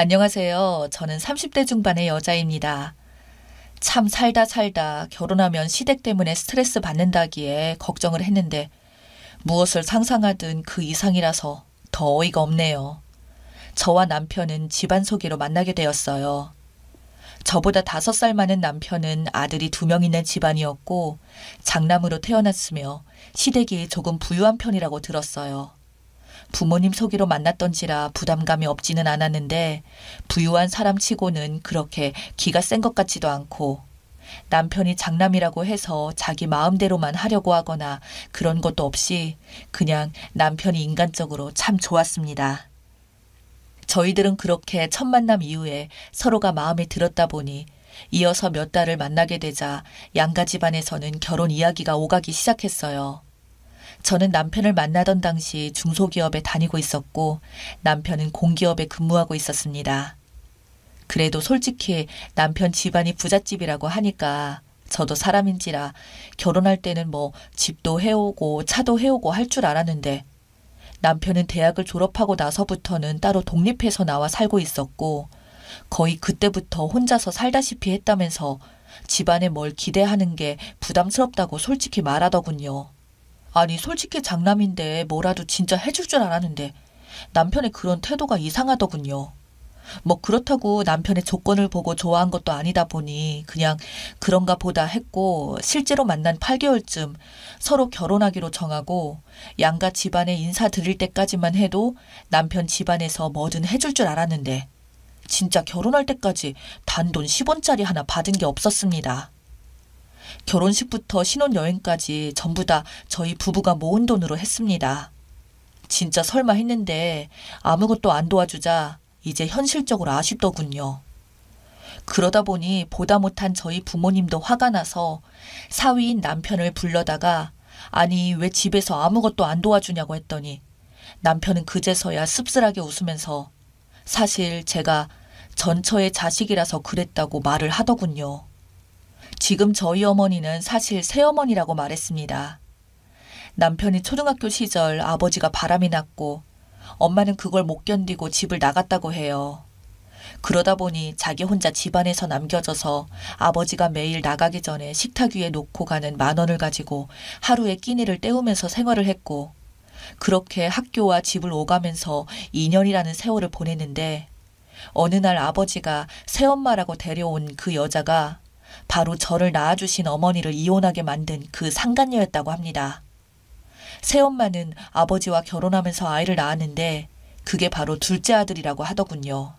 안녕하세요. 저는 30대 중반의 여자입니다. 참 살다 살다 결혼하면 시댁 때문에 스트레스 받는다기에 걱정을 했는데 무엇을 상상하든 그 이상이라서 더 어이가 없네요. 저와 남편은 집안 소개로 만나게 되었어요. 저보다 5살 많은 남편은 아들이 2명 있는 집안이었고 장남으로 태어났으며 시댁이 조금 부유한 편이라고 들었어요. 부모님 소개로 만났던지라 부담감이 없지는 않았는데 부유한 사람치고는 그렇게 기가 센 것 같지도 않고 남편이 장남이라고 해서 자기 마음대로만 하려고 하거나 그런 것도 없이 그냥 남편이 인간적으로 참 좋았습니다. 저희들은 그렇게 첫 만남 이후에 서로가 마음에 들었다 보니 이어서 몇 달을 만나게 되자 양가 집안에서는 결혼 이야기가 오가기 시작했어요. 저는 남편을 만나던 당시 중소기업에 다니고 있었고 남편은 공기업에 근무하고 있었습니다. 그래도 솔직히 남편 집안이 부잣집이라고 하니까 저도 사람인지라 결혼할 때는 뭐 집도 해오고 차도 해오고 할 줄 알았는데 남편은 대학을 졸업하고 나서부터는 따로 독립해서 나와 살고 있었고 거의 그때부터 혼자서 살다시피 했다면서 집안에 뭘 기대하는 게 부담스럽다고 솔직히 말하더군요. 아니 솔직히 장남인데 뭐라도 진짜 해줄 줄 알았는데 남편의 그런 태도가 이상하더군요. 뭐 그렇다고 남편의 조건을 보고 좋아한 것도 아니다 보니 그냥 그런가 보다 했고 실제로 만난 8개월쯤 서로 결혼하기로 정하고 양가 집안에 인사드릴 때까지만 해도 남편 집안에서 뭐든 해줄 줄 알았는데 진짜 결혼할 때까지 단돈 10원짜리 하나 받은 게 없었습니다. 결혼식부터 신혼여행까지 전부 다 저희 부부가 모은 돈으로 했습니다. 진짜 설마 했는데 아무것도 안 도와주자 이제 현실적으로 아쉽더군요. 그러다 보니 보다 못한 저희 부모님도 화가 나서 사위인 남편을 불러다가 아니 왜 집에서 아무것도 안 도와주냐고 했더니 남편은 그제서야 씁쓸하게 웃으면서 사실 제가 전처의 자식이라서 그랬다고 말을 하더군요. 지금 저희 어머니는 사실 새어머니라고 말했습니다. 남편이 초등학교 시절 아버지가 바람이 났고 엄마는 그걸 못 견디고 집을 나갔다고 해요. 그러다 보니 자기 혼자 집안에서 남겨져서 아버지가 매일 나가기 전에 식탁 위에 놓고 가는 10,000원을 가지고 하루에 끼니를 때우면서 생활을 했고 그렇게 학교와 집을 오가면서 2년이라는 세월을 보냈는데 어느 날 아버지가 새엄마라고 데려온 그 여자가 바로 저를 낳아주신 어머니를 이혼하게 만든 그 상간녀였다고 합니다. 새엄마는 아버지와 결혼하면서 아이를 낳았는데 그게 바로 둘째 아들이라고 하더군요.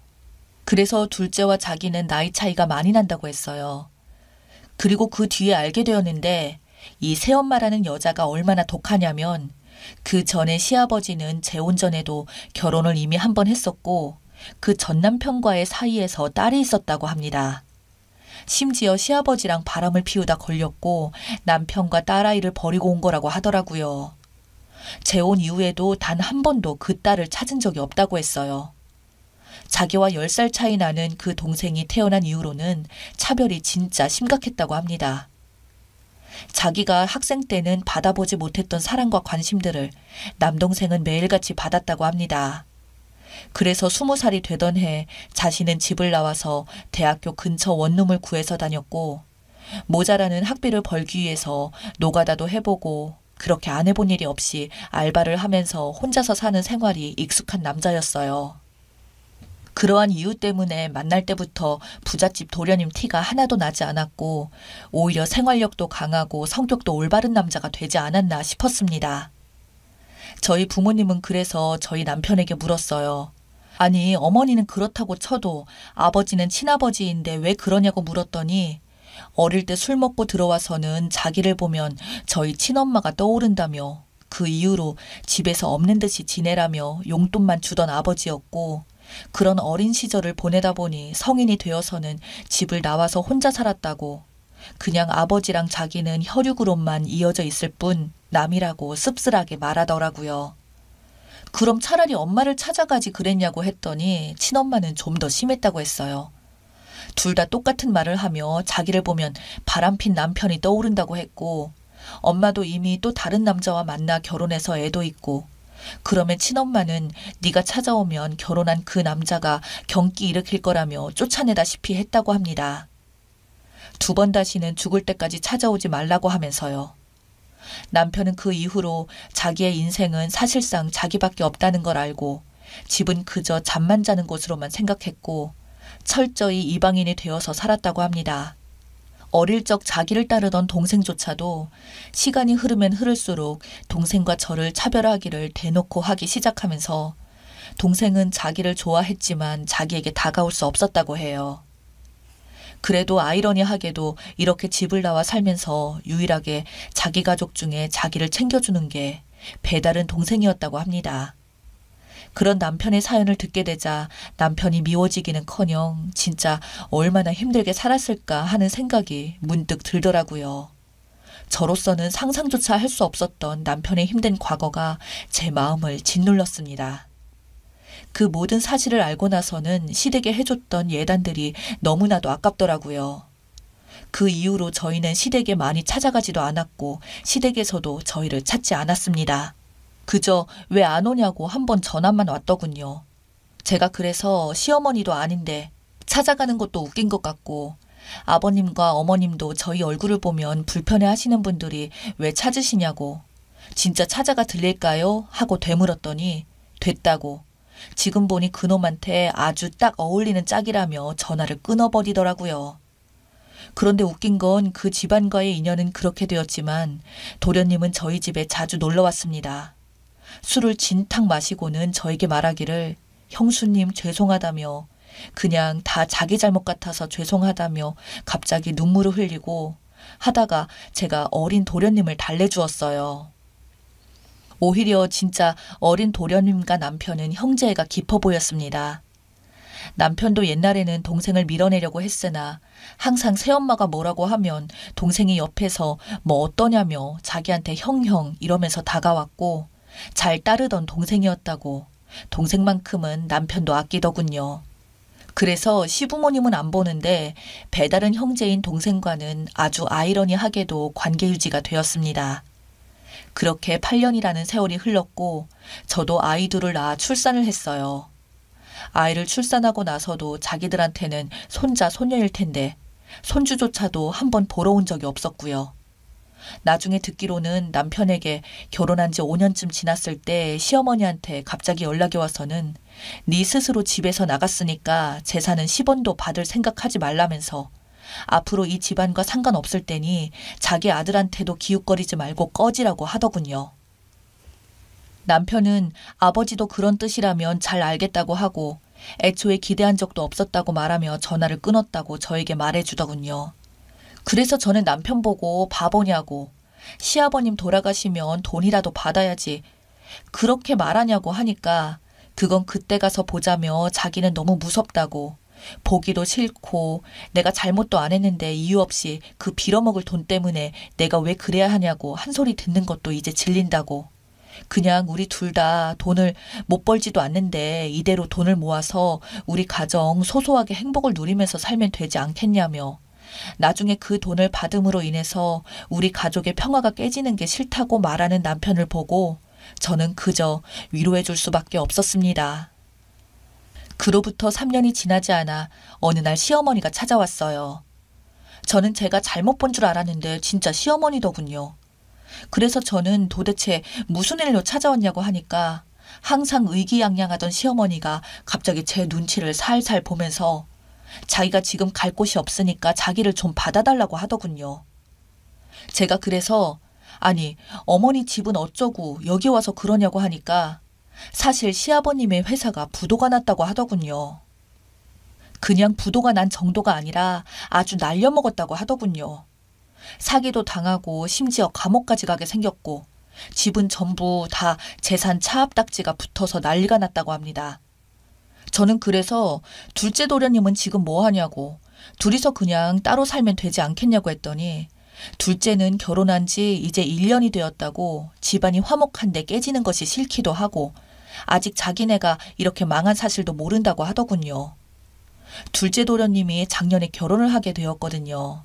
그래서 둘째와 자기는 나이 차이가 많이 난다고 했어요. 그리고 그 뒤에 알게 되었는데 이 새엄마라는 여자가 얼마나 독하냐면 그 전에 시아버지는 재혼 전에도 결혼을 이미 한 번 했었고 그 전 남편과의 사이에서 딸이 있었다고 합니다. 심지어 시아버지랑 바람을 피우다 걸렸고 남편과 딸아이를 버리고 온 거라고 하더라고요. 재혼 이후에도 단 한 번도 그 딸을 찾은 적이 없다고 했어요. 자기와 10살 차이 나는 그 동생이 태어난 이후로는 차별이 진짜 심각했다고 합니다. 자기가 학생 때는 받아보지 못했던 사랑과 관심들을 남동생은 매일같이 받았다고 합니다. 그래서 20살이 되던 해 자신은 집을 나와서 대학교 근처 원룸을 구해서 다녔고 모자라는 학비를 벌기 위해서 노가다도 해보고 그렇게 안 해본 일이 없이 알바를 하면서 혼자서 사는 생활이 익숙한 남자였어요. 그러한 이유 때문에 만날 때부터 부잣집 도련님 티가 하나도 나지 않았고 오히려 생활력도 강하고 성격도 올바른 남자가 되지 않았나 싶었습니다. 저희 부모님은 그래서 저희 남편에게 물었어요. 아니 어머니는 그렇다고 쳐도 아버지는 친아버지인데 왜 그러냐고 물었더니 어릴 때 술 먹고 들어와서는 자기를 보면 저희 친엄마가 떠오른다며 그 이후로 집에서 없는 듯이 지내라며 용돈만 주던 아버지였고 그런 어린 시절을 보내다 보니 성인이 되어서는 집을 나와서 혼자 살았다고 그냥 아버지랑 자기는 혈육으로만 이어져 있을 뿐 남이라고 씁쓸하게 말하더라고요. 그럼 차라리 엄마를 찾아가지 그랬냐고 했더니 친엄마는 좀 더 심했다고 했어요. 둘 다 똑같은 말을 하며 자기를 보면 바람핀 남편이 떠오른다고 했고 엄마도 이미 또 다른 남자와 만나 결혼해서 애도 있고 그러면 친엄마는 네가 찾아오면 결혼한 그 남자가 경기 일으킬 거라며 쫓아내다시피 했다고 합니다. 2번 다시는 죽을 때까지 찾아오지 말라고 하면서요. 남편은 그 이후로 자기의 인생은 사실상 자기밖에 없다는 걸 알고 집은 그저 잠만 자는 곳으로만 생각했고 철저히 이방인이 되어서 살았다고 합니다. 어릴 적 자기를 따르던 동생조차도 시간이 흐르면 흐를수록 동생과 저를 차별하기를 대놓고 하기 시작하면서 동생은 자기를 좋아했지만 자기에게 다가올 수 없었다고 해요. 그래도 아이러니하게도 이렇게 집을 나와 살면서 유일하게 자기 가족 중에 자기를 챙겨주는 게 배다른 동생이었다고 합니다. 그런 남편의 사연을 듣게 되자 남편이 미워지기는커녕 진짜 얼마나 힘들게 살았을까 하는 생각이 문득 들더라고요. 저로서는 상상조차 할 수 없었던 남편의 힘든 과거가 제 마음을 짓눌렀습니다. 그 모든 사실을 알고 나서는 시댁에 해줬던 예단들이 너무나도 아깝더라고요. 그 이후로 저희는 시댁에 많이 찾아가지도 않았고 시댁에서도 저희를 찾지 않았습니다. 그저 왜 안 오냐고 한번 전화만 왔더군요. 제가 그래서 시어머니도 아닌데 찾아가는 것도 웃긴 것 같고 아버님과 어머님도 저희 얼굴을 보면 불편해 하시는 분들이 왜 찾으시냐고 진짜 찾아가 들릴까요? 하고 되물었더니 됐다고 지금 보니 그놈한테 아주 딱 어울리는 짝이라며 전화를 끊어버리더라고요. 그런데 웃긴 건 그 집안과의 인연은 그렇게 되었지만 도련님은 저희 집에 자주 놀러 왔습니다. 술을 진탕 마시고는 저에게 말하기를 형수님 죄송하다며 그냥 다 자기 잘못 같아서 죄송하다며 갑자기 눈물을 흘리고 하다가 제가 어린 도련님을 달래주었어요. 오히려 진짜 어린 도련님과 남편은 형제애가 깊어 보였습니다. 남편도 옛날에는 동생을 밀어내려고 했으나 항상 새엄마가 뭐라고 하면 동생이 옆에서 뭐 어떠냐며 자기한테 형형 이러면서 다가왔고 잘 따르던 동생이었다고 동생만큼은 남편도 아끼더군요. 그래서 시부모님은 안 보는데 배다른 형제인 동생과는 아주 아이러니하게도 관계 유지가 되었습니다. 그렇게 8년이라는 세월이 흘렀고 저도 아이 둘을 낳아 출산을 했어요. 아이를 출산하고 나서도 자기들한테는 손자 손녀일 텐데 손주조차도 한번 보러 온 적이 없었고요. 나중에 듣기로는 남편에게 결혼한 지 5년쯤 지났을 때 시어머니한테 갑자기 연락이 와서는 네 스스로 집에서 나갔으니까 재산은 10원도 받을 생각하지 말라면서 앞으로 이 집안과 상관없을 테니 자기 아들한테도 기웃거리지 말고 꺼지라고 하더군요. 남편은 아버지도 그런 뜻이라면 잘 알겠다고 하고 애초에 기대한 적도 없었다고 말하며 전화를 끊었다고 저에게 말해주더군요. 그래서 저는 남편 보고 바보냐고 시아버님 돌아가시면 돈이라도 받아야지 그렇게 말하냐고 하니까 그건 그때 가서 보자며 자기는 너무 무섭다고 보기도 싫고 내가 잘못도 안 했는데 이유 없이 그 빌어먹을 돈 때문에 내가 왜 그래야 하냐고 한 소리 듣는 것도 이제 질린다고 그냥 우리 둘 다 돈을 못 벌지도 않는데 이대로 돈을 모아서 우리 가정 소소하게 행복을 누리면서 살면 되지 않겠냐며 나중에 그 돈을 받음으로 인해서 우리 가족의 평화가 깨지는 게 싫다고 말하는 남편을 보고 저는 그저 위로해 줄 수밖에 없었습니다. 그로부터 3년이 지나지 않아 어느 날 시어머니가 찾아왔어요. 저는 제가 잘못 본 줄 알았는데 진짜 시어머니더군요. 그래서 저는 도대체 무슨 일로 찾아왔냐고 하니까 항상 의기양양하던 시어머니가 갑자기 제 눈치를 살살 보면서 자기가 지금 갈 곳이 없으니까 자기를 좀 받아달라고 하더군요. 제가 그래서 아니 어머니 집은 어쩌고 여기 와서 그러냐고 하니까 사실 시아버님의 회사가 부도가 났다고 하더군요. 그냥 부도가 난 정도가 아니라 아주 날려먹었다고 하더군요. 사기도 당하고 심지어 감옥까지 가게 생겼고 집은 전부 다 재산 차압딱지가 붙어서 난리가 났다고 합니다. 저는 그래서 둘째 도련님은 지금 뭐 하냐고 둘이서 그냥 따로 살면 되지 않겠냐고 했더니 둘째는 결혼한 지 이제 1년이 되었다고 집안이 화목한데 깨지는 것이 싫기도 하고 아직 자기네가 이렇게 망한 사실도 모른다고 하더군요. 둘째 도련님이 작년에 결혼을 하게 되었거든요.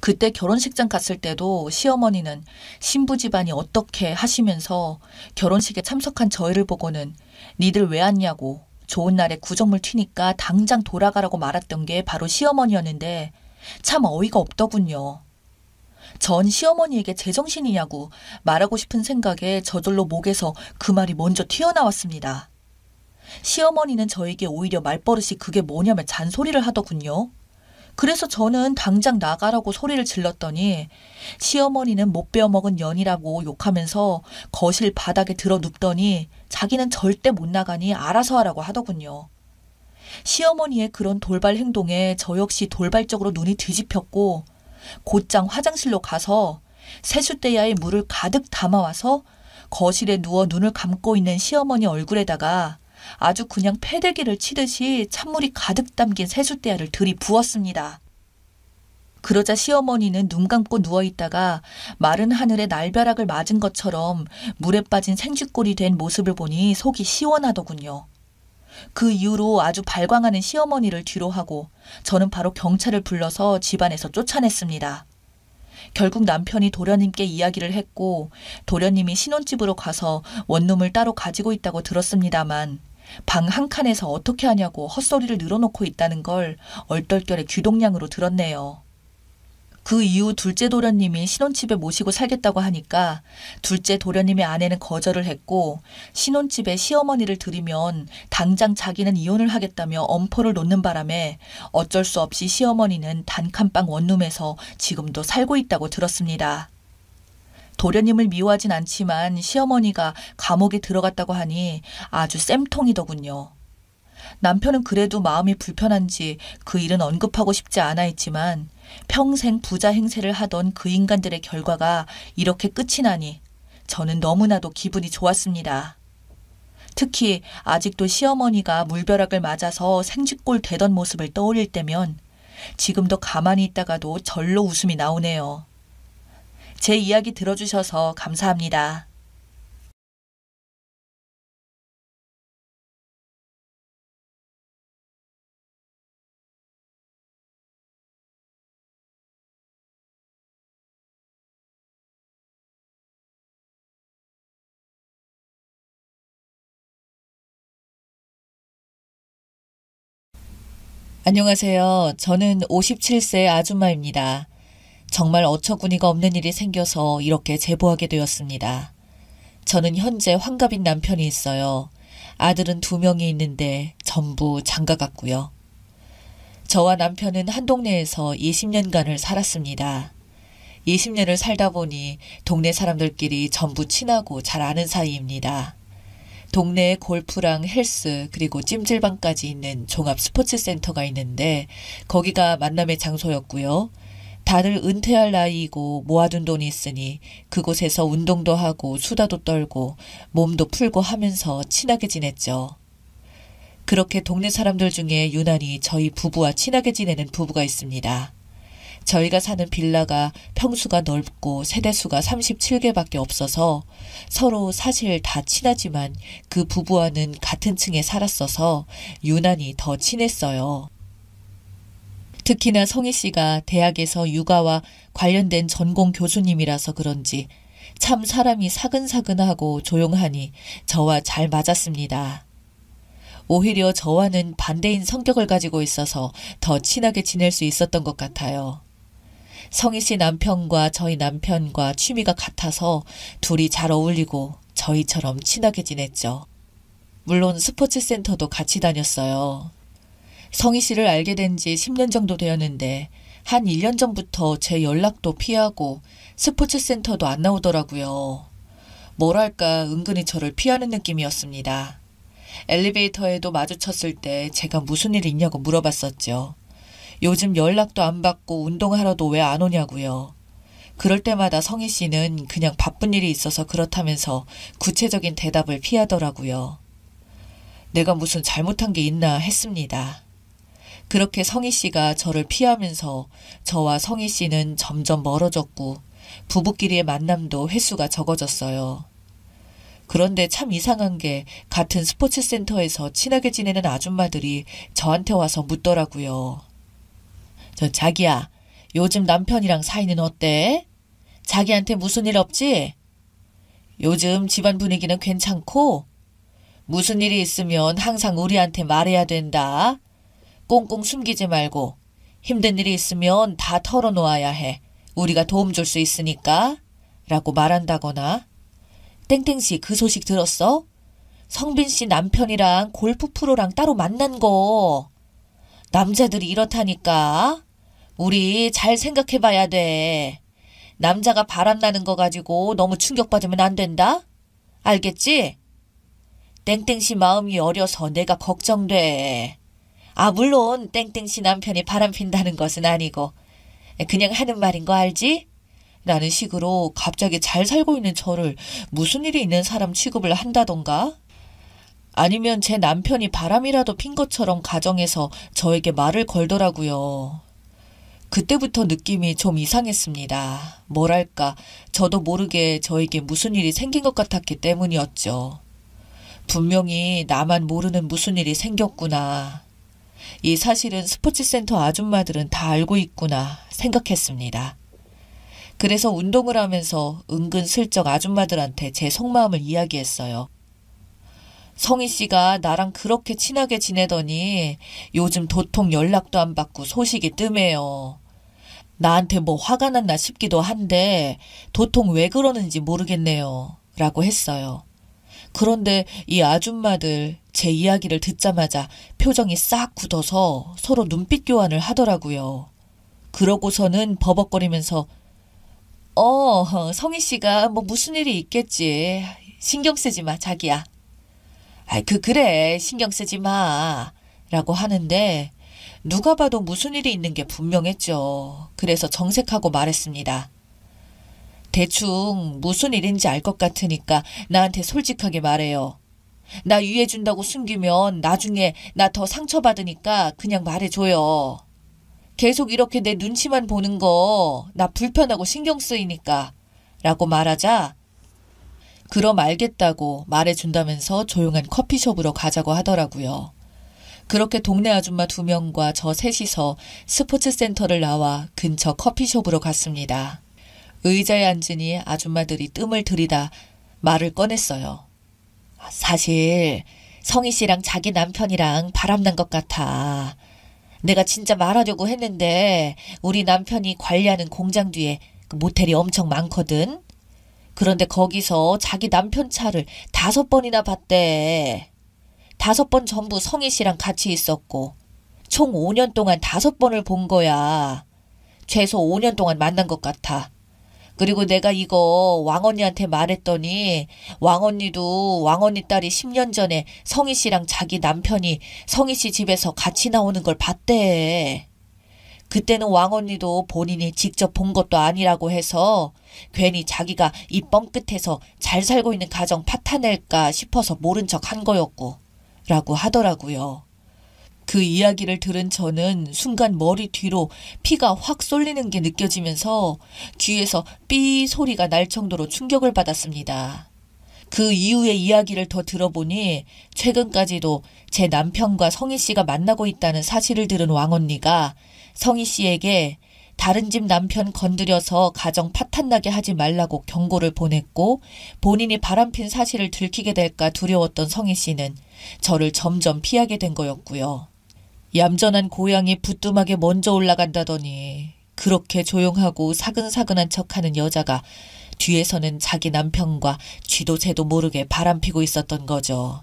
그때 결혼식장 갔을 때도 시어머니는 신부 집안이 어떻게 하시면서 결혼식에 참석한 저희를 보고는 니들 왜 왔냐고 좋은 날에 구정물 튀니까 당장 돌아가라고 말았던 게 바로 시어머니였는데 참 어이가 없더군요. 전 시어머니에게 제정신이냐고 말하고 싶은 생각에 저절로 목에서 그 말이 먼저 튀어나왔습니다. 시어머니는 저에게 오히려 말버릇이 그게 뭐냐며 잔소리를 하더군요. 그래서 저는 당장 나가라고 소리를 질렀더니 시어머니는 못 베어먹은 년이라고 욕하면서 거실 바닥에 들어 눕더니 자기는 절대 못 나가니 알아서 하라고 하더군요. 시어머니의 그런 돌발 행동에 저 역시 돌발적으로 눈이 뒤집혔고 곧장 화장실로 가서 세숫대야에 물을 가득 담아와서 거실에 누워 눈을 감고 있는 시어머니 얼굴에다가 아주 그냥 패대기를 치듯이 찬물이 가득 담긴 세숫대야를 들이부었습니다. 그러자 시어머니는 눈 감고 누워있다가 마른 하늘에 날벼락을 맞은 것처럼 물에 빠진 생쥐꼴이 된 모습을 보니 속이 시원하더군요. 그 이후로 아주 발광하는 시어머니를 뒤로하고 저는 바로 경찰을 불러서 집안에서 쫓아냈습니다. 결국 남편이 도련님께 이야기를 했고 도련님이 신혼집으로 가서 원룸을 따로 가지고 있다고 들었습니다만 방 한 칸에서 어떻게 하냐고 헛소리를 늘어놓고 있다는 걸 얼떨결에 귀동냥으로 들었네요. 그 이후 둘째 도련님이 신혼집에 모시고 살겠다고 하니까 둘째 도련님의 아내는 거절을 했고 신혼집에 시어머니를 들이면 당장 자기는 이혼을 하겠다며 엄포를 놓는 바람에 어쩔 수 없이 시어머니는 단칸방 원룸에서 지금도 살고 있다고 들었습니다. 도련님을 미워하진 않지만 시어머니가 감옥에 들어갔다고 하니 아주 쌤통이더군요. 남편은 그래도 마음이 불편한지 그 일은 언급하고 싶지 않아 했지만 평생 부자 행세를 하던 그 인간들의 결과가 이렇게 끝이 나니 저는 너무나도 기분이 좋았습니다. 특히 아직도 시어머니가 물벼락을 맞아서 생쥐꼴 되던 모습을 떠올릴 때면 지금도 가만히 있다가도 절로 웃음이 나오네요. 제 이야기 들어주셔서 감사합니다. 안녕하세요. 저는 57세 아줌마입니다. 정말 어처구니가 없는 일이 생겨서 이렇게 제보하게 되었습니다. 저는 현재 환갑인 남편이 있어요. 아들은 2명이 있는데 전부 장가 갔고요. 저와 남편은 한 동네에서 20년간을 살았습니다. 20년을 살다 보니 동네 사람들끼리 전부 친하고 잘 아는 사이입니다. 동네에 골프랑 헬스 그리고 찜질방까지 있는 종합 스포츠 센터가 있는데 거기가 만남의 장소였고요. 다들 은퇴할 나이이고 모아둔 돈이 있으니 그곳에서 운동도 하고 수다도 떨고 몸도 풀고 하면서 친하게 지냈죠. 그렇게 동네 사람들 중에 유난히 저희 부부와 친하게 지내는 부부가 있습니다. 저희가 사는 빌라가 평수가 넓고 세대수가 37개밖에 없어서 서로 사실 다 친하지만 그 부부와는 같은 층에 살았어서 유난히 더 친했어요. 특히나 성희 씨가 대학에서 육아와 관련된 전공 교수님이라서 그런지 참 사람이 사근사근하고 조용하니 저와 잘 맞았습니다. 오히려 저와는 반대인 성격을 가지고 있어서 더 친하게 지낼 수 있었던 것 같아요. 성희 씨 남편과 저희 남편과 취미가 같아서 둘이 잘 어울리고 저희처럼 친하게 지냈죠. 물론 스포츠 센터도 같이 다녔어요. 성희 씨를 알게 된 지 10년 정도 되었는데 한 1년 전부터 제 연락도 피하고 스포츠 센터도 안 나오더라고요. 뭐랄까 은근히 저를 피하는 느낌이었습니다. 엘리베이터에도 마주쳤을 때 제가 무슨 일 있냐고 물어봤었죠. 요즘 연락도 안 받고 운동하러도 왜 안 오냐고요. 그럴 때마다 성희 씨는 그냥 바쁜 일이 있어서 그렇다면서 구체적인 대답을 피하더라고요. 내가 무슨 잘못한 게 있나 했습니다. 그렇게 성희 씨가 저를 피하면서 저와 성희 씨는 점점 멀어졌고 부부끼리의 만남도 횟수가 적어졌어요. 그런데 참 이상한 게 같은 스포츠 센터에서 친하게 지내는 아줌마들이 저한테 와서 묻더라고요. 자기야, 요즘 남편이랑 사이는 어때? 자기한테 무슨 일 없지? 요즘 집안 분위기는 괜찮고? 무슨 일이 있으면 항상 우리한테 말해야 된다. 꽁꽁 숨기지 말고 힘든 일이 있으면 다 털어놓아야 해. 우리가 도움 줄 수 있으니까. 라고 말한다거나. 땡땡씨 그 소식 들었어? 성빈씨 남편이랑 골프 프로랑 따로 만난 거. 남자들이 이렇다니까. 우리 잘 생각해봐야 돼. 남자가 바람나는 거 가지고 너무 충격받으면 안 된다? 알겠지? 땡땡씨 마음이 어려서 내가 걱정돼. 물론 땡땡씨 남편이 바람핀다는 것은 아니고 그냥 하는 말인 거 알지? 라는 식으로 갑자기 잘 살고 있는 저를 무슨 일이 있는 사람 취급을 한다던가? 아니면 제 남편이 바람이라도 핀 것처럼 가정해서 저에게 말을 걸더라고요. 그때부터 느낌이 좀 이상했습니다. 뭐랄까, 저도 모르게 저에게 무슨 일이 생긴 것 같았기 때문이었죠. 분명히 나만 모르는 무슨 일이 생겼구나. 이 사실은 스포츠센터 아줌마들은 다 알고 있구나 생각했습니다. 그래서 운동을 하면서 은근슬쩍 아줌마들한테 제 속마음을 이야기했어요. 성희 씨가 나랑 그렇게 친하게 지내더니 요즘 도통 연락도 안 받고 소식이 뜸해요. 나한테 뭐 화가 났나 싶기도 한데 도통 왜 그러는지 모르겠네요. 라고 했어요. 그런데 이 아줌마들 제 이야기를 듣자마자 표정이 싹 굳어서 서로 눈빛 교환을 하더라고요. 그러고서는 버벅거리면서 성희 씨가 뭐 무슨 일이 있겠지. 신경 쓰지 마, 자기야. 그래. 신경 쓰지 마. 라고 하는데 누가 봐도 무슨 일이 있는 게 분명했죠. 그래서 정색하고 말했습니다. 대충 무슨 일인지 알 것 같으니까 나한테 솔직하게 말해요. 나 유해준다고 숨기면 나중에 나 더 상처받으니까 그냥 말해줘요. 계속 이렇게 내 눈치만 보는 거 나 불편하고 신경 쓰이니까. 라고 말하자 그럼 알겠다고 말해준다면서 조용한 커피숍으로 가자고 하더라고요. 그렇게 동네 아줌마 2명과 저 셋이서 스포츠센터를 나와 근처 커피숍으로 갔습니다. 의자에 앉으니 아줌마들이 뜸을 들이다 말을 꺼냈어요. 사실 성희 씨랑 자기 남편이랑 바람난 것 같아. 내가 진짜 말하려고 했는데 우리 남편이 관리하는 공장 뒤에 모텔이 엄청 많거든. 그런데 거기서 자기 남편 차를 5번이나 봤대. 5번 전부 성희 씨랑 같이 있었고 총 5년 동안 5번을 본 거야. 최소 5년 동안 만난 것 같아. 그리고 내가 이거 왕언니한테 말했더니 왕언니도 왕언니 딸이 10년 전에 성희 씨랑 자기 남편이 성희 씨 집에서 같이 나오는 걸 봤대. 그때는 왕언니도 본인이 직접 본 것도 아니라고 해서 괜히 자기가 이 뻥끝에서 잘 살고 있는 가정 파탄낼까 싶어서 모른 척 한 거였고 라고 하더라고요. 그 이야기를 들은 저는 순간 머리 뒤로 피가 확 쏠리는 게 느껴지면서 귀에서 삐 소리가 날 정도로 충격을 받았습니다. 그 이후의 이야기를 더 들어보니 최근까지도 제 남편과 성희 씨가 만나고 있다는 사실을 들은 왕언니가 성희 씨에게 다른 집 남편 건드려서 가정 파탄나게 하지 말라고 경고를 보냈고 본인이 바람핀 사실을 들키게 될까 두려웠던 성희 씨는 저를 점점 피하게 된 거였고요. 얌전한 고양이 부뚜막에 먼저 올라간다더니 그렇게 조용하고 사근사근한 척하는 여자가 뒤에서는 자기 남편과 쥐도 새도 모르게 바람피고 있었던 거죠.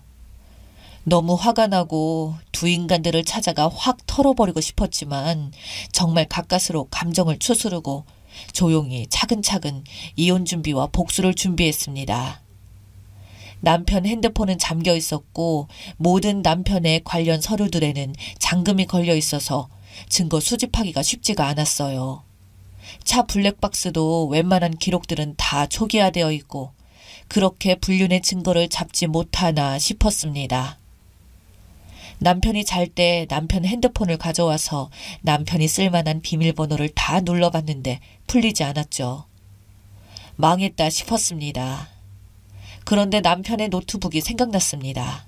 너무 화가 나고 두 인간들을 찾아가 확 털어버리고 싶었지만 정말 가까스로 감정을 추스르고 조용히 차근차근 이혼 준비와 복수를 준비했습니다. 남편 핸드폰은 잠겨 있었고 모든 남편의 관련 서류들에는 잠금이 걸려 있어서 증거 수집하기가 쉽지가 않았어요. 차 블랙박스도 웬만한 기록들은 다 초기화되어 있고 그렇게 불륜의 증거를 잡지 못하나 싶었습니다. 남편이 잘 때 남편 핸드폰을 가져와서 남편이 쓸만한 비밀번호를 다 눌러봤는데 풀리지 않았죠. 망했다 싶었습니다. 그런데 남편의 노트북이 생각났습니다.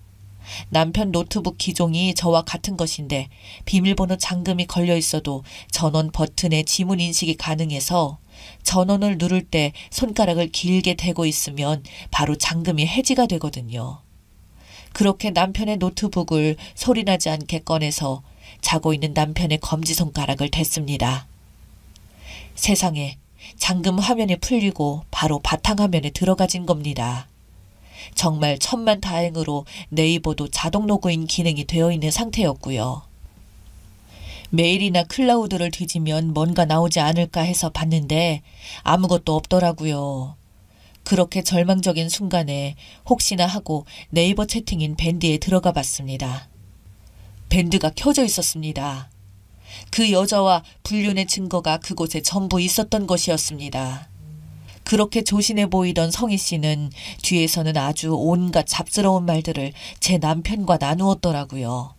남편 노트북 기종이 저와 같은 것인데 비밀번호 잠금이 걸려 있어도 전원 버튼에 지문 인식이 가능해서 전원을 누를 때 손가락을 길게 대고 있으면 바로 잠금이 해지가 되거든요. 그렇게 남편의 노트북을 소리나지 않게 꺼내서 자고 있는 남편의 검지손가락을 댔습니다. 세상에, 잠금 화면이 풀리고 바로 바탕화면에 들어가진 겁니다. 정말 천만다행으로 네이버도 자동 로그인 기능이 되어 있는 상태였고요. 메일이나 클라우드를 뒤지면 뭔가 나오지 않을까 해서 봤는데 아무것도 없더라고요. 그렇게 절망적인 순간에 혹시나 하고 네이버 채팅인 밴드에 들어가 봤습니다. 밴드가 켜져 있었습니다. 그 여자와 불륜의 증거가 그곳에 전부 있었던 것이었습니다. 그렇게 조신해 보이던 성희 씨는 뒤에서는 아주 온갖 잡스러운 말들을 제 남편과 나누었더라고요.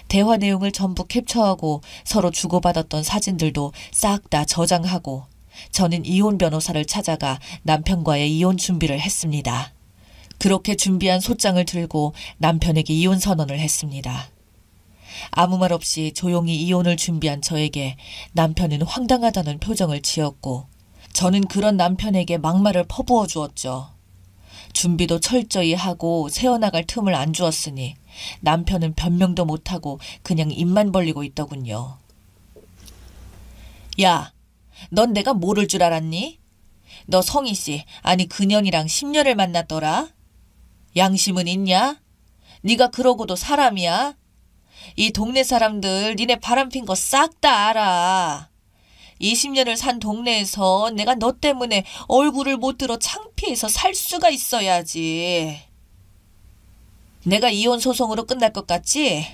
대화 내용을 전부 캡처하고 서로 주고받았던 사진들도 싹 다 저장하고 저는 이혼 변호사를 찾아가 남편과의 이혼 준비를 했습니다. 그렇게 준비한 소장을 들고 남편에게 이혼 선언을 했습니다. 아무 말 없이 조용히 이혼을 준비한 저에게 남편은 황당하다는 표정을 지었고 저는 그런 남편에게 막말을 퍼부어 주었죠. 준비도 철저히 하고 새어나갈 틈을 안 주었으니 남편은 변명도 못하고 그냥 입만 벌리고 있더군요. 야, 넌 내가 모를 줄 알았니? 너 성희 씨, 아니 그년이랑 10년을 만났더라? 양심은 있냐? 네가 그러고도 사람이야? 이 동네 사람들 니네 바람핀 거 싹 다 알아. 20년을 산 동네에서 내가 너 때문에 얼굴을 못 들어 창피해서 살 수가 있어야지. 내가 이혼 소송으로 끝날 것 같지?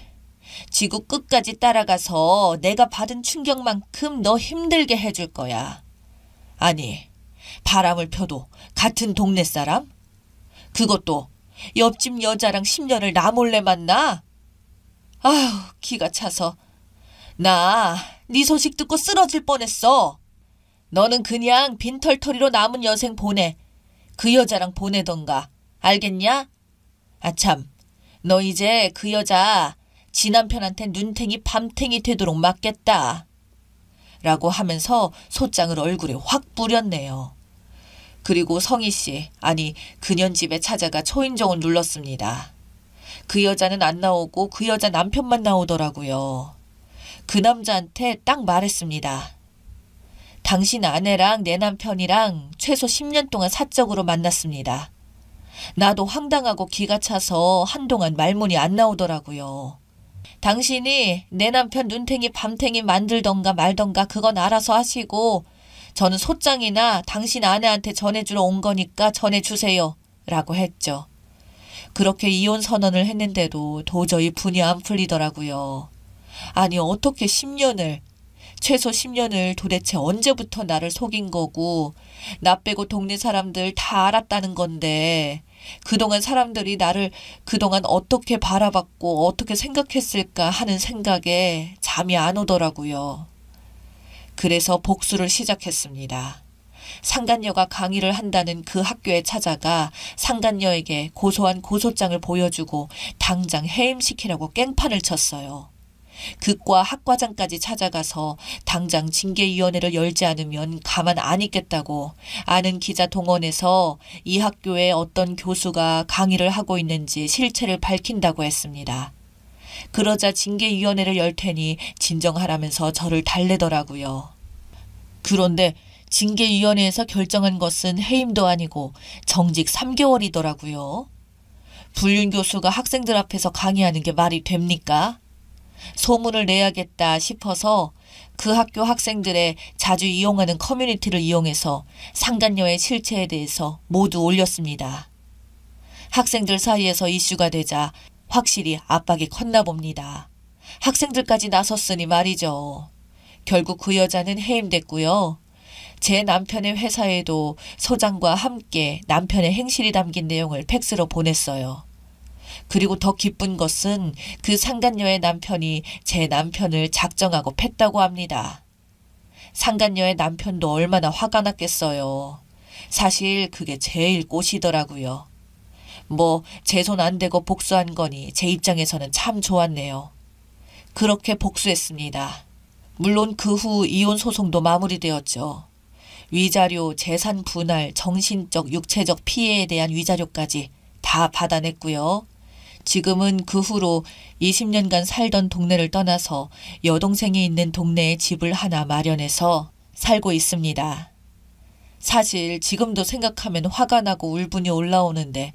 지구 끝까지 따라가서 내가 받은 충격만큼 너 힘들게 해줄 거야. 아니, 바람을 펴도 같은 동네 사람? 그것도 옆집 여자랑 10년을 나 몰래 만나? 아휴, 기가 차서. 나 네 소식 듣고 쓰러질 뻔했어. 너는 그냥 빈털터리로 남은 여생 보내. 그 여자랑 보내던가. 알겠냐? 아참, 너 이제 그 여자 지 남편한테 눈탱이 밤탱이 되도록 맡겠다. 라고 하면서 소장을 얼굴에 확 뿌렸네요. 그리고 성희 씨, 아니 그년 집에 찾아가 초인종을 눌렀습니다. 그 여자는 안 나오고 그 여자 남편만 나오더라고요. 그 남자한테 딱 말했습니다. 당신 아내랑 내 남편이랑 최소 10년 동안 사적으로 만났습니다. 나도 황당하고 기가 차서 한동안 말문이 안 나오더라고요. 당신이 내 남편 눈탱이 밤탱이 만들던가 말던가 그건 알아서 하시고 저는 소장이나 당신 아내한테 전해주러 온 거니까 전해주세요. 라고 했죠. 그렇게 이혼 선언을 했는데도 도저히 분이 안 풀리더라고요. 아니 어떻게 10년을, 최소 10년을 도대체 언제부터 나를 속인 거고 나 빼고 동네 사람들 다 알았다는 건데 그동안 사람들이 나를 그동안 어떻게 바라봤고 어떻게 생각했을까 하는 생각에 잠이 안 오더라고요. 그래서 복수를 시작했습니다. 상간녀가 강의를 한다는 그 학교에 찾아가 상간녀에게 고소한 고소장을 보여주고 당장 해임시키라고 깽판을 쳤어요. 극과 학과장까지 찾아가서 당장 징계위원회를 열지 않으면 가만 안 있겠다고 아는 기자 동원해서 이 학교에 어떤 교수가 강의를 하고 있는지 실체를 밝힌다고 했습니다. 그러자 징계위원회를 열 테니 진정하라면서 저를 달래더라고요. 그런데 징계위원회에서 결정한 것은 해임도 아니고 정직 3개월이더라고요. 불륜 교수가 학생들 앞에서 강의하는 게 말이 됩니까? 소문을 내야겠다 싶어서 그 학교 학생들의 자주 이용하는 커뮤니티를 이용해서 상간녀의 실체에 대해서 모두 올렸습니다. 학생들 사이에서 이슈가 되자 확실히 압박이 컸나 봅니다. 학생들까지 나섰으니 말이죠. 결국 그 여자는 해임됐고요. 제 남편의 회사에도 소장과 함께 남편의 행실이 담긴 내용을 팩스로 보냈어요. 그리고 더 기쁜 것은 그 상간녀의 남편이 제 남편을 작정하고 팼다고 합니다. 상간녀의 남편도 얼마나 화가 났겠어요. 사실 그게 제일 꽃이더라고요. 제 손 안 대고 복수한 거니 제 입장에서는 참 좋았네요. 그렇게 복수했습니다. 물론 그 후 이혼 소송도 마무리되었죠. 위자료, 재산 분할, 정신적, 육체적 피해에 대한 위자료까지 다 받아냈고요. 지금은 그 후로 20년간 살던 동네를 떠나서 여동생이 있는 동네에 집을 하나 마련해서 살고 있습니다. 사실 지금도 생각하면 화가 나고 울분이 올라오는데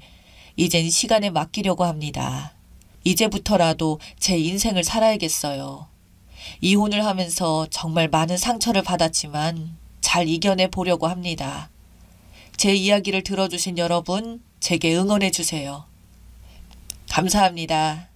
이젠 시간에 맡기려고 합니다. 이제부터라도 제 인생을 살아야겠어요. 이혼을 하면서 정말 많은 상처를 받았지만 잘 이겨내 보려고 합니다. 제 이야기를 들어주신 여러분, 제게 응원해 주세요. 감사합니다.